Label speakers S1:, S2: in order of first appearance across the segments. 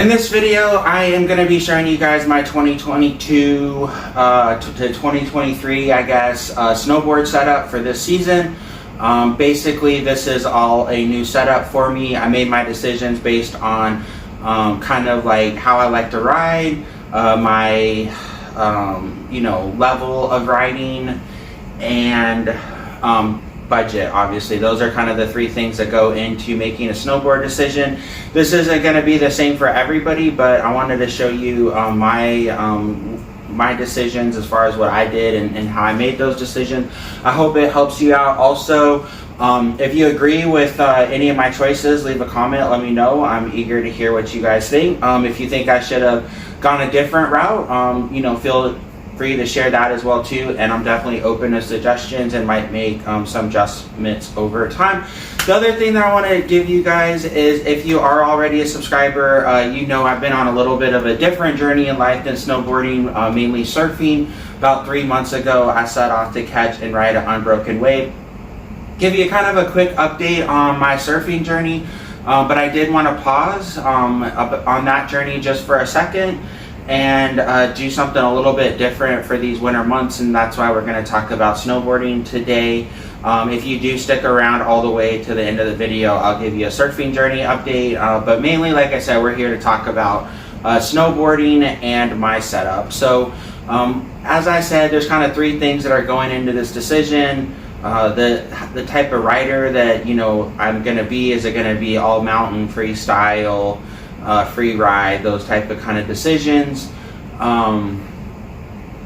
S1: In this video, I am going to be showing you guys my 2022 to 2023, I guess, snowboard setup for this season. Basically, this is all a new setup for me. I made my decisions based on kind of like how I like to ride, my level of riding, and budget. Obviously, those are kind of the three things that go into making a snowboard decision. This isn't going to be the same for everybody, but I wanted to show you my decisions as far as what I did and how I made those decisions. I hope it helps you out. Also, if you agree with any of my choices, leave a comment, let me know. I'm eager to hear what you guys think. If you think I should have gone a different route, feel free to share that as well too, and I'm definitely open to suggestions and might make some adjustments over time. The other thing that I want to give you guys is, if you are already a subscriber, I've been on a little bit of a different journey in life than snowboarding, mainly surfing. About 3 months ago, I set off to catch and ride an unbroken wave. Give you kind of a quick update on my surfing journey, but I did want to pause on that journey just for a second and do something a little bit different for these winter months, and that's why we're going to talk about snowboarding today. If you do stick around all the way to the end of the video, I'll give you a surfing journey update, but mainly, like I said, we're here to talk about snowboarding and my setup. So as I said, there's kind of three things that are going into this decision. The type of rider that I'm going to be. Is it going to be all mountain, freestyle, free ride, those type of kind of decisions?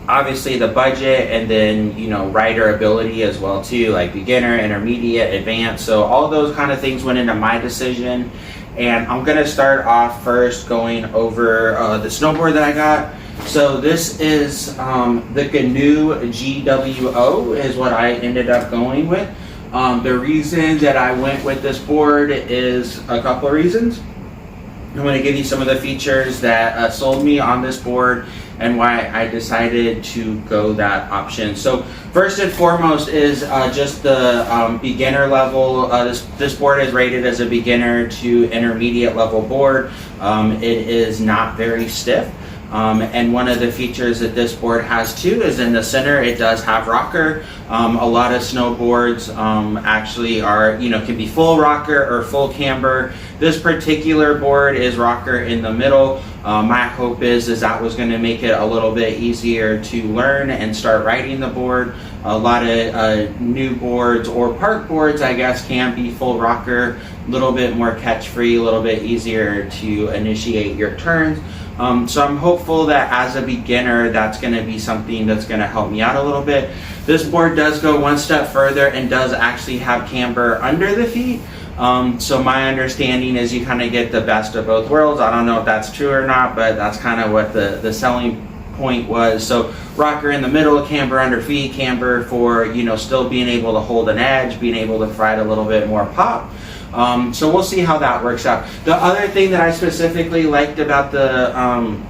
S1: Obviously the budget, and then rider ability as well too, like beginner, intermediate, advanced. So all those kind of things went into my decision, and I'm gonna start off first going over the snowboard that I got. So this is the GNU GWO is what I ended up going with. The reason that I went with this board is a couple of reasons. I'm going to give you some of the features that sold me on this board and why I decided to go that option. So first and foremost is just the beginner level. This board is rated as a beginner to intermediate level board. It is not very stiff. And one of the features that this board has too is in the center it does have rocker. A lot of snowboards actually are, can be full rocker or full camber. This particular board is rocker in the middle. My hope is that was going to make it a little bit easier to learn and start riding the board. A lot of new boards or park boards, I guess, can be full rocker, a little bit more catch free, a little bit easier to initiate your turns. So I'm hopeful that as a beginner, that's going to be something that's going to help me out a little bit. This board does go one step further and does actually have camber under the feet. So my understanding is you kind of get the best of both worlds. I don't know if that's true or not, but that's kind of what the selling point was. So rocker in the middle, camber under feet, camber for still being able to hold an edge, being able to provide a little bit more pop. So we'll see how that works out. The other thing that I specifically liked about the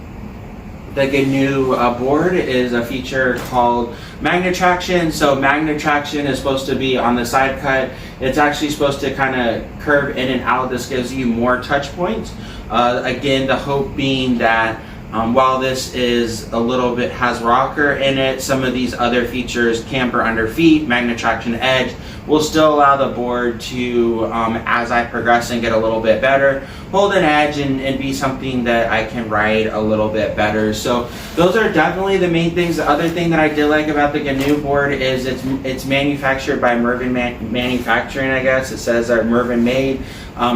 S1: GNU board is a feature called magnet traction. So magnet traction is supposed to be on the side cut. It's actually supposed to kind of curve in and out. This gives you more touch points. Again, the hope being that while this is a little bit has rocker in it, some of these other features, camber under feet, magnet traction edge, will still allow the board to, as I progress and get a little bit better, hold an edge and be something that I can ride a little bit better. So those are definitely the main things. The other thing that I did like about the GNU board is it's manufactured by Mervin Manufacturing, I guess. It says they're Mervin made.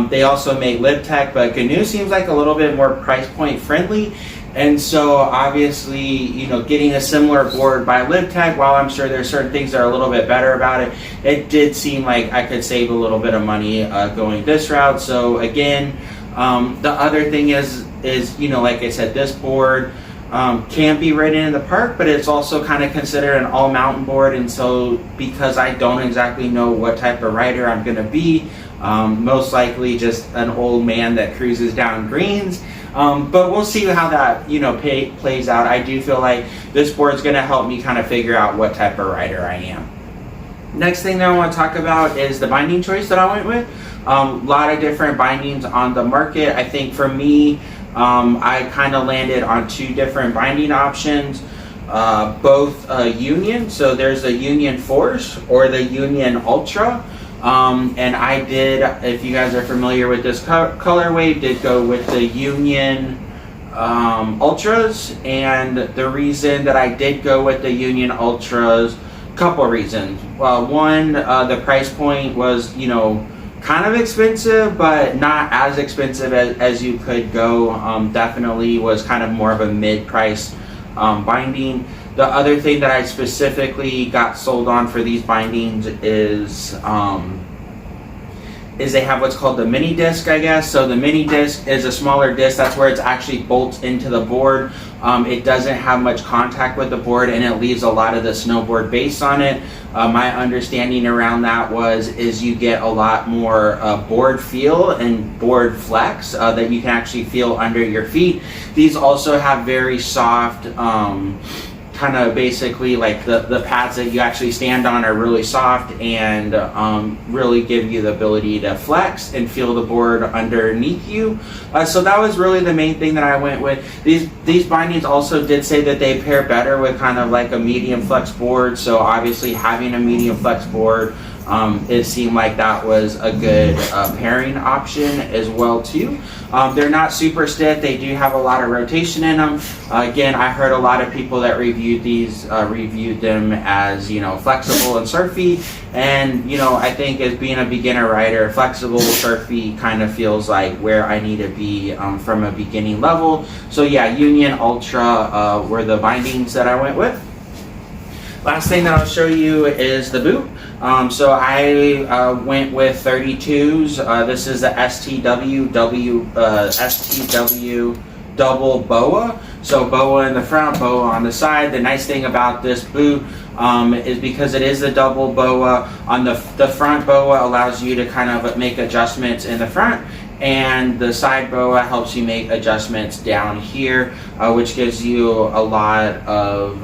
S1: They also make LibTech, but GNU seems like a little bit more price point friendly. And so obviously, getting a similar board by LibTech, while I'm sure there's certain things that are a little bit better about it, it did seem like I could save a little bit of money going this route. So again, the other thing is like I said, this board can be ridden in the park, but it's also kind of considered an all mountain board. And so because I don't exactly know what type of rider I'm going to be, most likely just an old man that cruises down greens. But we'll see how that plays out. I do feel like this board's going to help me kind of figure out what type of rider I am. Next thing that I want to talk about is the binding choice that I went with. A lot of different bindings on the market. I think for me, I kind of landed on two different binding options, both Union. So there's the Union Force or the Union Ultra. And I did, if you guys are familiar with this colorway, did go with the Union Ultras. And the reason that I did go with the Union Ultras, couple of reasons. One, the price point was, you know, kind of expensive, but not as expensive as you could go. Definitely was kind of more of a mid-price binding. The other thing that I specifically got sold on for these bindings is they have what's called the mini disc, I guess. So the mini disc is a smaller disc. That's where it's actually bolts into the board. It doesn't have much contact with the board, and it leaves a lot of the snowboard base on it. My understanding around that is you get a lot more board feel and board flex that you can actually feel under your feet. These also have very soft, kind of basically like the pads that you actually stand on are really soft and really give you the ability to flex and feel the board underneath you. So that was really the main thing that I went with. These bindings also did say that they pair better with kind of like a medium flex board. So obviously having a medium flex board, it seemed like that was a good pairing option as well too. They're not super stiff. They do have a lot of rotation in them. Again, I heard a lot of people that reviewed these reviewed them as, you know, flexible and surfy. And, you know, I think as being a beginner rider, flexible, surfy kind of feels like where I need to be from a beginning level. So yeah, Union Ultra were the bindings that I went with. Last thing that I'll show you is the boot. So I went with 32s. This is the STW Double Boa. So boa in the front, boa on the side. The nice thing about this boot is because it is a double boa. On the front boa allows you to kind of make adjustments in the front, and the side boa helps you make adjustments down here, which gives you a lot of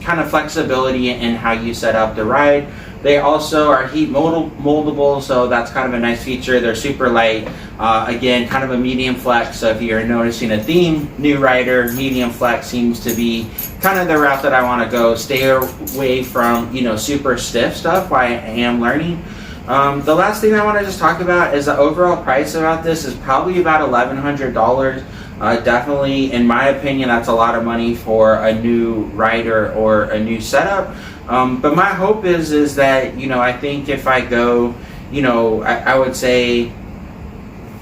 S1: kind of flexibility in how you set up the ride. They also are heat moldable, so that's kind of a nice feature. They're super light. Again, kind of a medium flex. So if you're noticing a theme, new rider, medium flex seems to be kind of the route that I want to go. Stay away from, you know, super stiff stuff while I am learning. The last thing I want to just talk about is the overall price about this is probably about $1,100. Definitely, in my opinion, that's a lot of money for a new rider or a new setup. But my hope is that, you know, I think if I go, you know, I would say,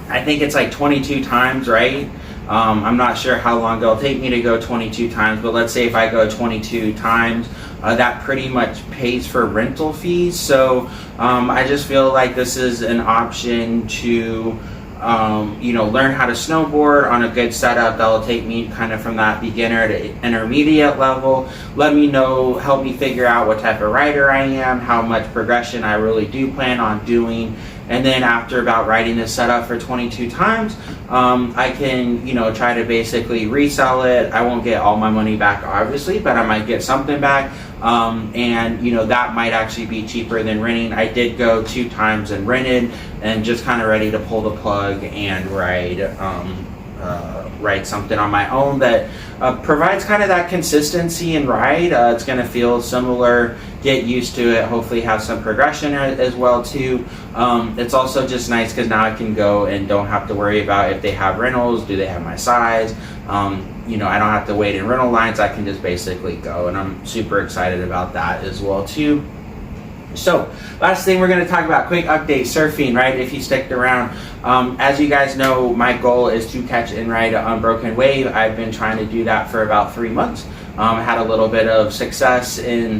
S1: I think it's like 22 times, right? I'm not sure how long it'll take me to go 22 times, but let's say if I go 22 times, that pretty much pays for rental fees. So I just feel like this is an option to you know, learn how to snowboard on a good setup that will take me kind of from that beginner to intermediate level. Let me know, help me figure out what type of rider I am, how much progression I really do plan on doing. And then after about riding this setup for 22 times, I can, you know, try to basically resell it. I won't get all my money back, obviously, but I might get something back. And, you know, that might actually be cheaper than renting. I did go 2 times and rented and just kind of ready to pull the plug and ride something on my own that provides kind of that consistency in ride. It's going to feel similar, get used to it, hopefully have some progression as well too. It's also just nice because now I can go and don't have to worry about if they have rentals, do they have my size. You know, I don't have to wait in rental lines. I can just basically go, and I'm super excited about that as well too. So last thing we're going to talk about, quick update, surfing, right? If you sticked around, as you guys know, my goal is to catch and ride an unbroken wave. I've been trying to do that for about 3 months. I had a little bit of success in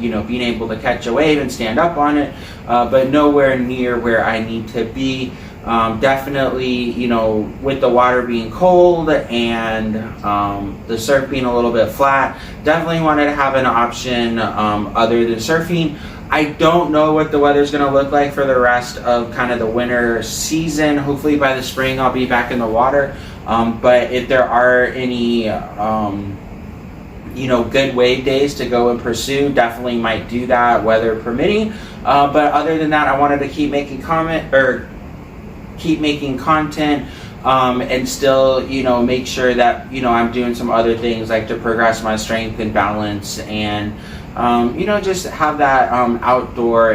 S1: you know, being able to catch a wave and stand up on it, but nowhere near where I need to be. Definitely, you know, with the water being cold and the surf being a little bit flat, definitely wanted to have an option other than surfing. I don't know what the weather's going to look like for the rest of kind of the winter season. Hopefully by the spring I'll be back in the water. But if there are any you know, good wave days to go and pursue, definitely might do that, weather permitting. But other than that, I wanted to keep making content. and still, you know, make sure that, you know, I'm doing some other things like to progress my strength and balance, and you know, just have that outdoor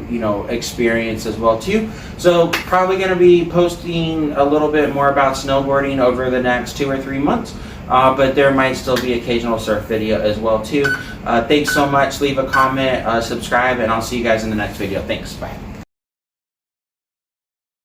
S1: you know, experience as well too. So probably going to be posting a little bit more about snowboarding over the next 2 or 3 months, but there might still be occasional surf video as well too. Thanks so much. Leave a comment, subscribe, and I'll see you guys in the next video. Thanks. Bye.